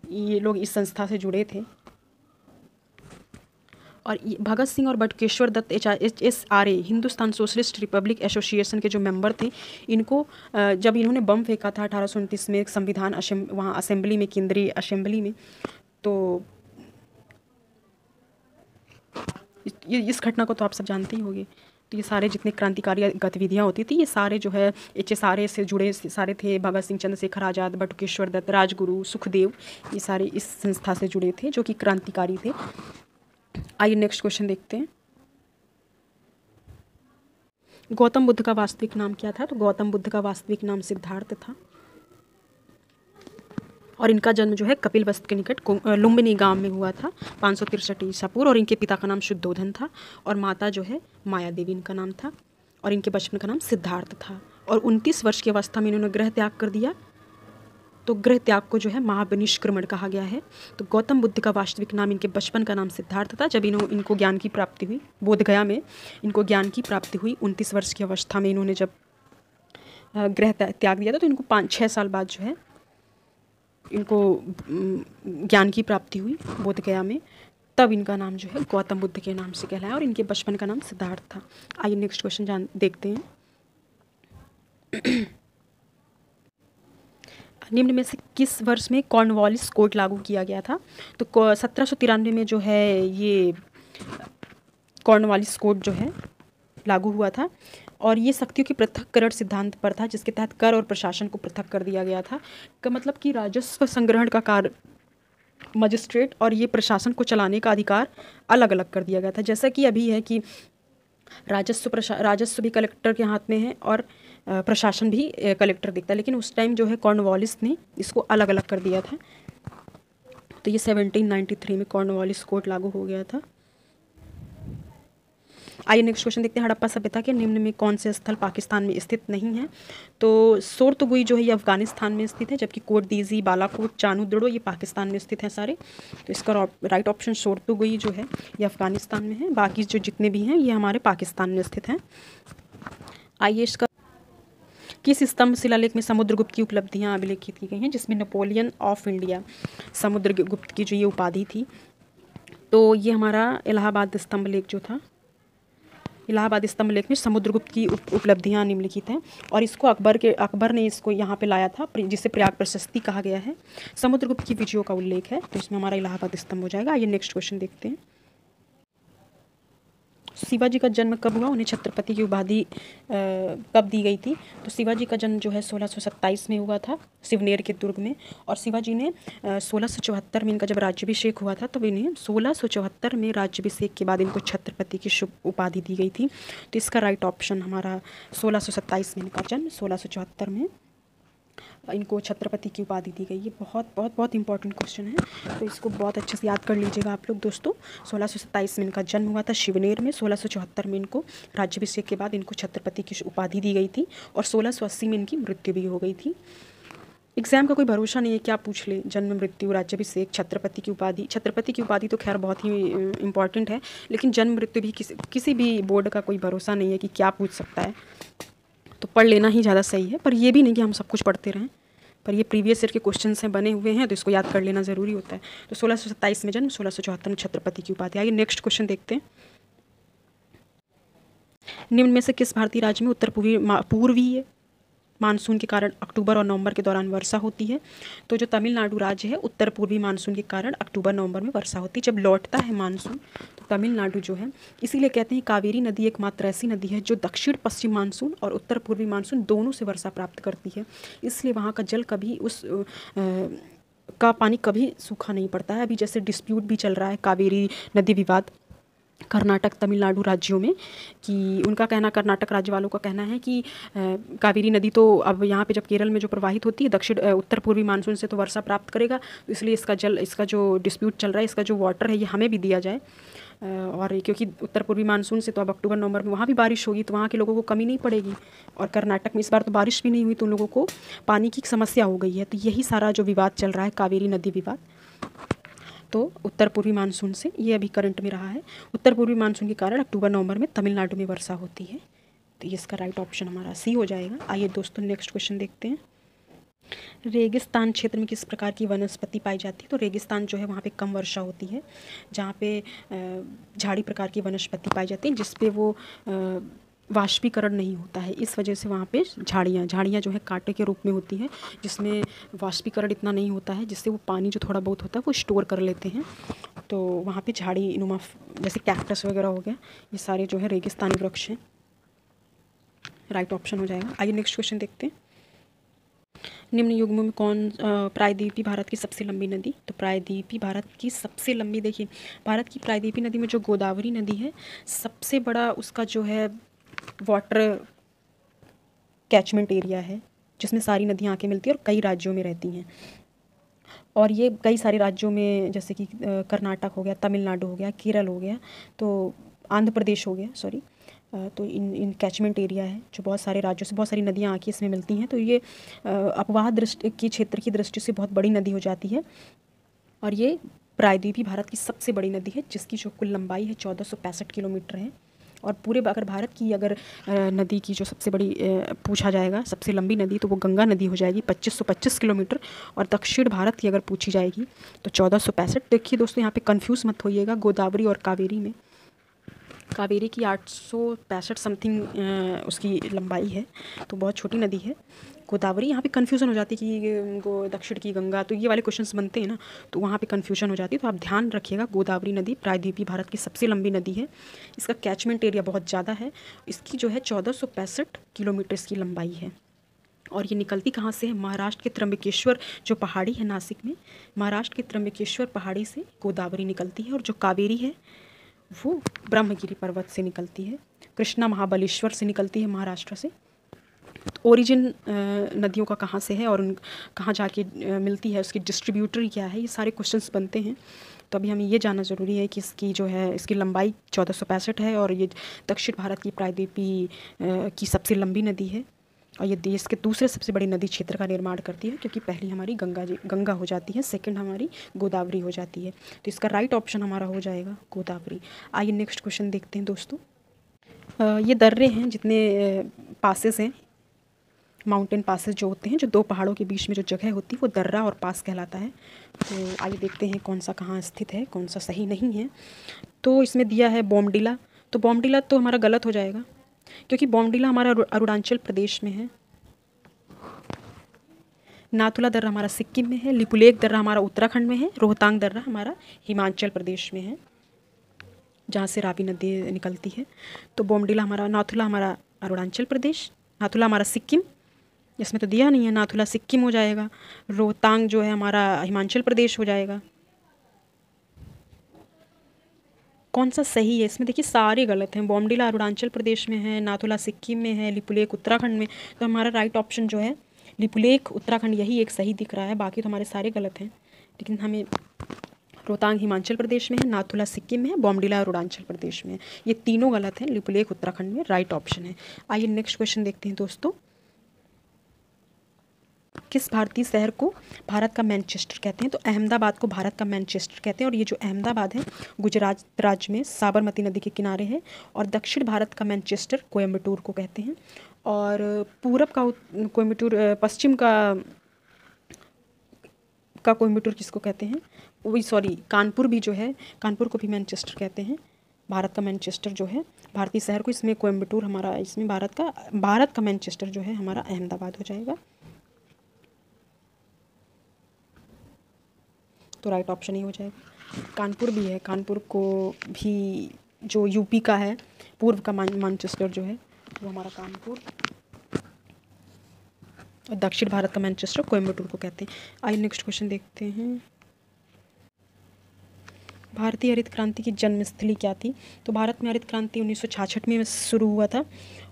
ये लोग इस संस्था से जुड़े थे। और भगत सिंह और Batukeshwar Dutt HSRA Hindustan socialist republic association के जो मेंबर थे, इनको जब इन्होंने बम फेंका था 1829 में संविधान वहाँ असेंबली में, केंद्रीय असेंबली में, तो इस घटना को तो आप सब जानते ही होंगे। तो ये सारे जितने क्रांतिकारी गतिविधियाँ होती थी, ये सारे जो है HSRA से जुड़े सारे थे। भगत सिंह, चंद्रशेखर आज़ाद, बटुकेश्वर दत्त, राजगुरु, सुखदेव, ये सारे इस संस्था से जुड़े थे जो कि क्रांतिकारी थे। आइए नेक्स्ट क्वेश्चन देखते हैं। गौतम बुद्ध का वास्तविक नाम क्या था? तो गौतम बुद्ध का वास्तविक नाम सिद्धार्थ था, और इनका जन्म जो है कपिलवस्तु के निकट लुम्बिनी गांव में हुआ था 563 ईसा पूर्व। और इनके पिता का नाम शुद्धोधन था और माता जो है माया देवी इनका नाम था, और इनके बचपन का नाम सिद्धार्थ था। और 29 वर्ष की अवस्था में इन्होंने गृह त्याग कर दिया। तो गृह त्याग को जो है महाविनिष्क्रमण कहा गया है। तो गौतम बुद्ध का वास्तविक नाम, इनके बचपन का नाम सिद्धार्थ था। जब इनको ज्ञान की प्राप्ति हुई, बोधगया में इनको ज्ञान की प्राप्ति हुई 29 वर्ष की अवस्था में, इन्होंने जब गृह त्याग दिया था, तो इनको 5-6 साल बाद जो है इनको ज्ञान की प्राप्ति हुई बोधगया में। तब इनका नाम जो है गौतम बुद्ध के नाम से कहलाया, और इनके बचपन का नाम सिद्धार्थ था। आइए नेक्स्ट क्वेश्चन देखते हैं। निम्न में से किस वर्ष में कॉर्नवालिस कोड लागू किया गया था? तो 1793 में जो है ये कॉर्नवालिस कोड जो है लागू हुआ था, और ये शक्तियों के पृथक्करण सिद्धांत पर था, जिसके तहत कर और प्रशासन को पृथक कर दिया गया था। का मतलब कि राजस्व संग्रहण का कार्य मजिस्ट्रेट और ये प्रशासन को चलाने का अधिकार अलग अलग कर दिया गया था। जैसा कि अभी है कि राजस्व भी कलेक्टर के हाथ में है और प्रशासन भी कलेक्टर देखता है, लेकिन उस टाइम जो है कॉर्नवालिस ने इसको अलग अलग कर दिया था। तो ये 1793 में कॉर्नवालिस कोड लागू हो गया था। आइए नेक्स्ट क्वेश्चन देखते हैं। हड़प्पा सभ्यता के निम्न में कौन से स्थल पाकिस्तान में स्थित नहीं है? तो सोरतुगुई जो है ये अफगानिस्तान में स्थित है, जबकि कोट दीजी, बालाकोट, चानूदड़ो ये पाकिस्तान में स्थित हैं सारे। तो इसका राइट ऑप्शन सोरतुगुई जो है ये अफगानिस्तान में है, बाकी जो जितने भी हैं ये हमारे पाकिस्तान में स्थित हैं। आइए इसका किस स्तंभ शिलालेख में समुद्रगुप्त की उपलब्धियां अभिलेखित की गई हैं, जिसमें नेपोलियन ऑफ इंडिया समुद्रगुप्त की जो ये उपाधि थी? तो ये हमारा इलाहाबाद स्तंभ लेख जो था, इलाहाबाद स्तंभ लेख में समुद्रगुप्त की उपलब्धियां निम्नलिखित हैं, और इसको अकबर ने इसको यहाँ पे लाया था, जिसे प्रयाग प्रशस्ति कहा गया है। समुद्रगुप्त की विजयों का उल्लेख है, तो इसमें हमारा इलाहाबाद स्तंभ हो जाएगा। आइए नेक्स्ट क्वेश्चन देखते हैं। शिवाजी का जन्म कब हुआ? उन्हें छत्रपति की उपाधि कब दी गई थी? तो शिवाजी का जन्म जो है 1627 में हुआ था सिवनेर के दुर्ग में, और शिवाजी ने 1674 में इनका जब राज्याभिषेक हुआ था तब इन्हें 1674 में राज्याभिषेक के बाद इनको छत्रपति की शुभ उपाधि दी गई थी। तो इसका राइट ऑप्शन हमारा 1627 में इनका जन्म, 1674 में इनको छत्रपति की उपाधि दी गई। ये बहुत बहुत बहुत इंपॉर्टेंट क्वेश्चन है, तो इसको बहुत अच्छे से याद कर लीजिएगा आप लोग दोस्तों। 1627 में इनका जन्म हुआ था शिवनेर में, 1674 में इनको राज्याभिषेक के बाद इनको छत्रपति की उपाधि दी गई थी, और 1680 में इनकी मृत्यु भी हो गई थी। एग्जाम का कोई भरोसा नहीं है, क्या पूछ ले, जन्म, मृत्यु, राज्याभिषेक, छत्रपति की उपाधि। छत्रपति की उपाधि तो खैर बहुत ही इंपॉर्टेंट है, लेकिन जन्म मृत्यु भी किसी भी बोर्ड का कोई भरोसा नहीं है कि क्या पूछ सकता है, तो पढ़ लेना ही ज़्यादा सही है। पर ये भी नहीं कि हम सब कुछ पढ़ते रहें, पर ये प्रीवियस ईयर के क्वेश्चन हैं बने हुए हैं, तो इसको याद कर लेना ज़रूरी होता है। तो 1627 में जन्म, 1674 में छत्रपति की उपाधि। आइए नेक्स्ट क्वेश्चन देखते हैं। निम्न में से किस भारतीय राज्य में उत्तर पूर्वीय मानसून के कारण अक्टूबर और नवंबर के दौरान वर्षा होती है? तो जो तमिलनाडु राज्य है, उत्तर पूर्वी मानसून के कारण अक्टूबर नवंबर में वर्षा होती है। जब लौटता है मानसून तो तमिलनाडु जो है, इसीलिए कहते हैं कावेरी नदी एकमात्र ऐसी नदी है जो दक्षिण पश्चिम मानसून और उत्तर पूर्वी मानसून दोनों से वर्षा प्राप्त करती है, इसलिए वहाँ का जल कभी का पानी कभी सूखा नहीं पड़ता है। अभी जैसे डिस्प्यूट भी चल रहा है कावेरी नदी विवाद कर्नाटक तमिलनाडु राज्यों में, कि उनका कहना, कर्नाटक राज्य वालों का कहना है कि कावेरी नदी तो अब यहाँ पे जब केरल में जो प्रवाहित होती है दक्षिण उत्तर पूर्वी मानसून से तो वर्षा प्राप्त करेगा, तो इसलिए इसका जो डिस्प्यूट चल रहा है, इसका जो वाटर है ये हमें भी दिया जाए। और क्योंकि उत्तर पूर्वी मानसून से तो अब अक्टूबर नवंबर में वहाँ भी बारिश होगी, तो वहाँ के लोगों को कमी नहीं पड़ेगी, और कर्नाटक में इस बार तो बारिश भी नहीं हुई, तो उन लोगों को पानी की समस्या हो गई है। तो यही सारा जो विवाद चल रहा है कावेरी नदी विवाद, तो उत्तर पूर्वी मानसून से ये अभी करंट में रहा है। उत्तर पूर्वी मानसून के कारण अक्टूबर नवंबर में तमिलनाडु में वर्षा होती है, तो इसका राइट ऑप्शन हमारा सी हो जाएगा। आइए दोस्तों नेक्स्ट क्वेश्चन देखते हैं। रेगिस्तान क्षेत्र में किस प्रकार की वनस्पति पाई जाती है? तो रेगिस्तान जो है वहाँ पे कम वर्षा होती है, जहाँ पे झाड़ी प्रकार की वनस्पति पाई जाती है, जिसपे वो वाष्पीकरण नहीं होता है, इस वजह से वहाँ पे झाड़ियाँ जो है कांटे के रूप में होती है, जिसमें वाष्पीकरण इतना नहीं होता है, जिससे वो पानी जो थोड़ा बहुत होता है वो स्टोर कर लेते हैं। तो वहाँ पे झाड़ी नुमा जैसे कैक्टस वगैरह हो गया, ये सारे जो है रेगिस्तानी वृक्ष हैं। राइट ऑप्शन हो जाएगा। आइए नेक्स्ट क्वेश्चन देखते हैं। निम्न युग्मों में कौन प्रायद्वीपीय भारत की सबसे लंबी नदी? तो प्रायद्वीपीय भारत की सबसे लंबी, देखिए भारत की प्रायद्वीपीय नदी में जो गोदावरी नदी है सबसे बड़ा उसका जो है वाटर कैचमेंट एरिया है, जिसमें सारी नदियाँ आके मिलती है और कई राज्यों में रहती हैं, और ये कई सारे राज्यों में जैसे कि कर्नाटक हो गया, तमिलनाडु हो गया, केरल हो गया, तो आंध्र प्रदेश हो गया, सॉरी, तो इन कैचमेंट एरिया है जो बहुत सारे राज्यों से बहुत सारी नदियाँ आके इसमें मिलती हैं। तो ये अपवाह दृष्टि की क्षेत्र की दृष्टि से बहुत बड़ी नदी हो जाती है, और ये प्रायद्वीपीय भारत की सबसे बड़ी नदी है, जिसकी जो कुल लंबाई है 1465 किलोमीटर है। और पूरे अगर भारत की नदी की जो सबसे बड़ी पूछा जाएगा सबसे लंबी नदी, तो वो गंगा नदी हो जाएगी 2525 किलोमीटर, और दक्षिण भारत की अगर पूछी जाएगी तो 1465। देखिए दोस्तों यहाँ पे कंफ्यूज मत होइएगा गोदावरी और कावेरी में। कावेरी की 865 समथिंग उसकी लंबाई है, तो बहुत छोटी नदी है। गोदावरी यहाँ पे कन्फ्यूज़न हो जाती है कि दक्षिण की गंगा, तो ये वाले क्वेश्चंस बनते हैं ना, तो वहाँ पे कन्फ्यूजन हो जाती है। तो आप ध्यान रखिएगा, गोदावरी नदी प्रायद्वीपीय भारत की सबसे लंबी नदी है, इसका कैचमेंट एरिया बहुत ज़्यादा है, इसकी जो है 1465 किलोमीटर की लंबाई है। और ये निकलती कहाँ से है? महाराष्ट्र के त्र्यंबकेश्वर जो पहाड़ी है नासिक में, महाराष्ट्र के त्र्यंबकेश्वर पहाड़ी से गोदावरी निकलती है, और जो कावेरी है वो ब्रह्मगिरी पर्वत से निकलती है। कृष्णा महाबलेश्वर से निकलती है, महाराष्ट्र से। ओरिजिन नदियों का कहाँ से है और उन कहाँ जाके मिलती है, उसकी डिस्ट्रीब्यूटर क्या है, ये सारे क्वेश्चंस बनते हैं। तो अभी हमें ये जानना ज़रूरी है कि इसकी जो है इसकी लंबाई 1465 है और ये दक्षिण भारत की प्रायद्वीपीय की सबसे लंबी नदी है और ये देश के दूसरे सबसे बड़ी नदी क्षेत्र का निर्माण करती है, क्योंकि पहली हमारी गंगा हो जाती है, सेकंड हमारी गोदावरी हो जाती है। तो इसका राइट ऑप्शन हमारा हो जाएगा गोदावरी। आइए नेक्स्ट क्वेश्चन देखते हैं दोस्तों। ये दर्रे हैं, जितने पासेस हैं, माउंटेन पासेस जो होते हैं, जो दो पहाड़ों के बीच में जो जगह होती है वो दर्रा और पास कहलाता है। तो आइए देखते हैं कौन सा कहाँ स्थित है, कौन सा सही नहीं है। तो इसमें दिया है बोमडिला, तो बोमडिला तो हमारा गलत हो जाएगा, क्योंकि बोमडिला हमारा अरुणाचल प्रदेश में है। नाथुला दर्रा हमारा सिक्किम में है, लिपुलेख दर्रा हमारा उत्तराखंड में है, रोहतांग दर्रा हमारा हिमाचल प्रदेश में है, जहाँ से रावी नदी निकलती है। तो बोमडिला हमारा, नाथुला हमारा अरुणाचल प्रदेश, नाथुला हमारा सिक्किम, इसमें तो दिया नहीं है, नाथुला सिक्किम हो जाएगा। रोहतांग जो है हमारा हिमाचल प्रदेश हो जाएगा। कौन सा सही है इसमें? देखिए सारे गलत हैं। बोमडिला अरुणाचल प्रदेश में है, नाथुला सिक्किम में है, लिपुलेख उत्तराखंड में। तो हमारा राइट ऑप्शन जो है लिपुलेख उत्तराखंड, यही एक सही दिख रहा है, बाकी तो हमारे सारे गलत हैं। लेकिन हमें रोहतांग हिमाचल प्रदेश में है, नाथुला सिक्किम में है, बोमडिला अरुणाचल प्रदेश में है, ये तीनों गलत हैं। लिपुलेख उत्तराखंड में राइट ऑप्शन है। आइए नेक्स्ट क्वेश्चन देखते हैं दोस्तों। किस भारतीय शहर को भारत का मैनचेस्टर कहते हैं? तो अहमदाबाद को भारत का मैनचेस्टर कहते हैं और ये जो अहमदाबाद है गुजरात राज्य में साबरमती नदी के किनारे है। और दक्षिण भारत का मैनचेस्टर कोयम्बटूर को कहते हैं और पूरब का कोयम्बटूर, पश्चिम का कोयम्बटूर किसको कहते हैं? वही सॉरी कानपुर भी जो है, कानपुर को भी मैनचेस्टर कहते हैं। भारत का मैनचेस्टर जो है भारतीय शहर को, इसमें कोयम्बटूर हमारा, इसमें भारत का मैनचेस्टर जो है हमारा अहमदाबाद हो जाएगा। तो राइट ऑप्शन ही हो जाएगा। कानपुर भी है, कानपुर को भी जो यूपी का है, पूर्व का मैनचेस्टर जो है वो हमारा कानपुर, और दक्षिण भारत का मैनचेस्टर कोयम्बटूर को कहते हैं। आइए नेक्स्ट क्वेश्चन देखते हैं। भारतीय हरित क्रांति की जन्मस्थली क्या थी? तो भारत में हरित क्रांति 1966 में शुरू हुआ था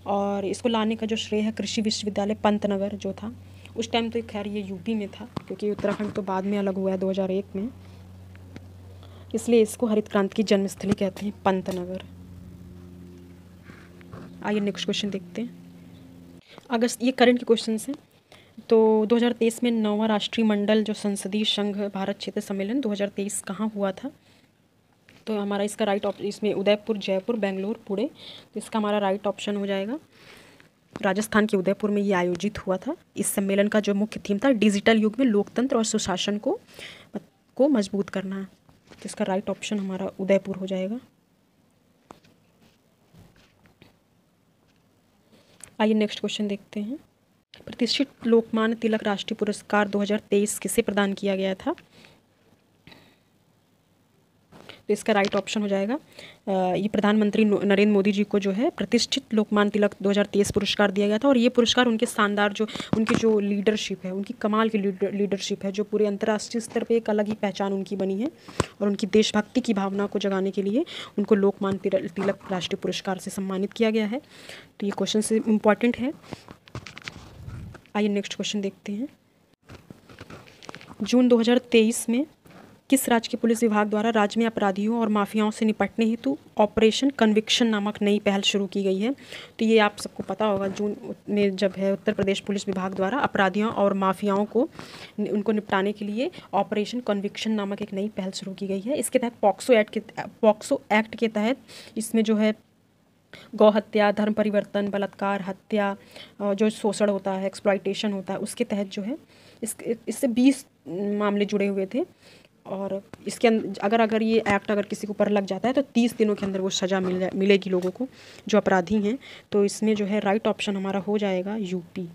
और इसको लाने का जो श्रेय है कृषि विश्वविद्यालय पंतनगर जो था उस टाइम। तो खैर ये यूपी में था, क्योंकि उत्तराखंड तो बाद में अलग हुआ है 2001 में, इसलिए इसको हरित क्रांति की जन्मस्थली कहते हैं, पंतनगर। आइए नेक्स्ट क्वेश्चन देखते हैं। अगस्त, ये करंट के क्वेश्चन हैं। तो 2023 में 9वां राष्ट्रीय मंडल जो संसदीय संघ भारत क्षेत्र सम्मेलन 2023 कहाँ हुआ था? तो हमारा इसका राइट ऑप्शन, इसमें उदयपुर, जयपुर, बेंगलोर, पुणे, तो इसका हमारा राइट ऑप्शन हो जाएगा राजस्थान के उदयपुर में ये आयोजित हुआ था। इस सम्मेलन का जो मुख्य थीम था डिजिटल युग में लोकतंत्र और सुशासन को मजबूत करना। तो इसका राइट ऑप्शन हमारा उदयपुर हो जाएगा। आइए नेक्स्ट क्वेश्चन देखते हैं। प्रतिष्ठित लोकमान्य तिलक राष्ट्रीय पुरस्कार 2023 किसे प्रदान किया गया था? तो इसका राइट ऑप्शन हो जाएगा ये प्रधानमंत्री नरेंद्र मोदी जी को जो है प्रतिष्ठित लोकमान्य तिलक 2023 पुरस्कार दिया गया था। और ये पुरस्कार उनके शानदार उनकी जो लीडरशिप है, उनकी कमाल की लीडरशिप है, जो पूरे अंतर्राष्ट्रीय स्तर पे एक अलग ही पहचान उनकी बनी है, और उनकी देशभक्ति की भावना को जगाने के लिए उनको लोकमान्य तिलक राष्ट्रीय पुरस्कार से सम्मानित किया गया है। तो ये क्वेश्चन से इम्पॉर्टेंट है। आइए नेक्स्ट क्वेश्चन देखते हैं। जून 2023 में किस राज्य के पुलिस विभाग द्वारा राज्य में अपराधियों और माफियाओं से निपटने हेतु ऑपरेशन कन्विक्शन नामक नई पहल शुरू की गई है? तो ये आप सबको पता होगा, जून में जब है उत्तर प्रदेश पुलिस विभाग द्वारा अपराधियों और माफियाओं को उनको निपटाने के लिए ऑपरेशन कन्विक्शन नामक एक नई पहल शुरू की गई है। इसके तहत पॉक्सो एक्ट के तहत इसमें जो है गौ हत्या, धर्म परिवर्तन, बलात्कार, हत्या, जो शोषण होता है, एक्सप्लॉइटेशन होता है, उसके तहत जो है इससे 20 मामले जुड़े हुए थे। और इसके अगर ये एक्ट अगर किसी के ऊपर लग जाता है तो 30 दिनों के अंदर वो सज़ा मिलेगी लोगों को जो अपराधी हैं। तो इसमें जो है राइट ऑप्शन हमारा हो जाएगा यूपी।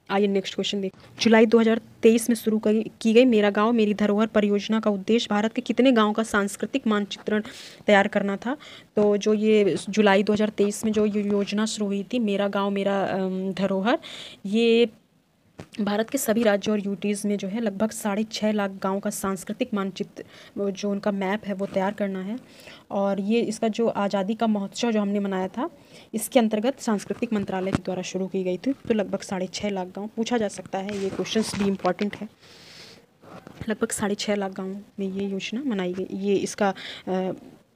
आइए नेक्स्ट क्वेश्चन देख। जुलाई 2023 में शुरू की गई मेरा गांव मेरी धरोहर परियोजना का उद्देश्य भारत के कितने गांव का सांस्कृतिक मानचित्रण तैयार करना था? तो जो ये जुलाई 2023 में जो ये योजना शुरू हुई थी मेरा गांव मेरा धरोहर, ये भारत के सभी राज्यों और यूटीज़ में जो है लगभग 6.5 लाख गाँव का सांस्कृतिक मानचित्र जो उनका मैप है वो तैयार करना है। और ये इसका जो आज़ादी का महोत्सव जो हमने मनाया था, इसके अंतर्गत सांस्कृतिक मंत्रालय के द्वारा शुरू की गई थी। तो लगभग 6.5 लाख गाँव पूछा जा सकता है, ये क्वेश्चंस भी इम्पॉर्टेंट है। लगभग 6.5 लाख गाँव में ये योजना मनाई गई, ये इसका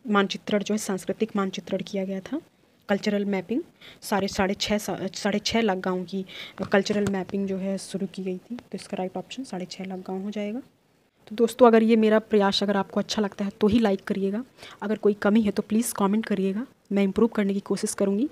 मानचित्रण जो है सांस्कृतिक मानचित्रण किया गया था। कल्चरल मैपिंग 6.5 लाख गाँव की कल्चरल मैपिंग जो है शुरू की गई थी। तो इसका राइट ऑप्शन 6.5 लाख गाँव हो जाएगा। तो दोस्तों, अगर ये मेरा प्रयास अगर आपको अच्छा लगता है तो ही लाइक करिएगा। अगर कोई कमी है तो प्लीज़ कमेंट करिएगा, मैं इम्प्रूव करने की कोशिश करूँगी।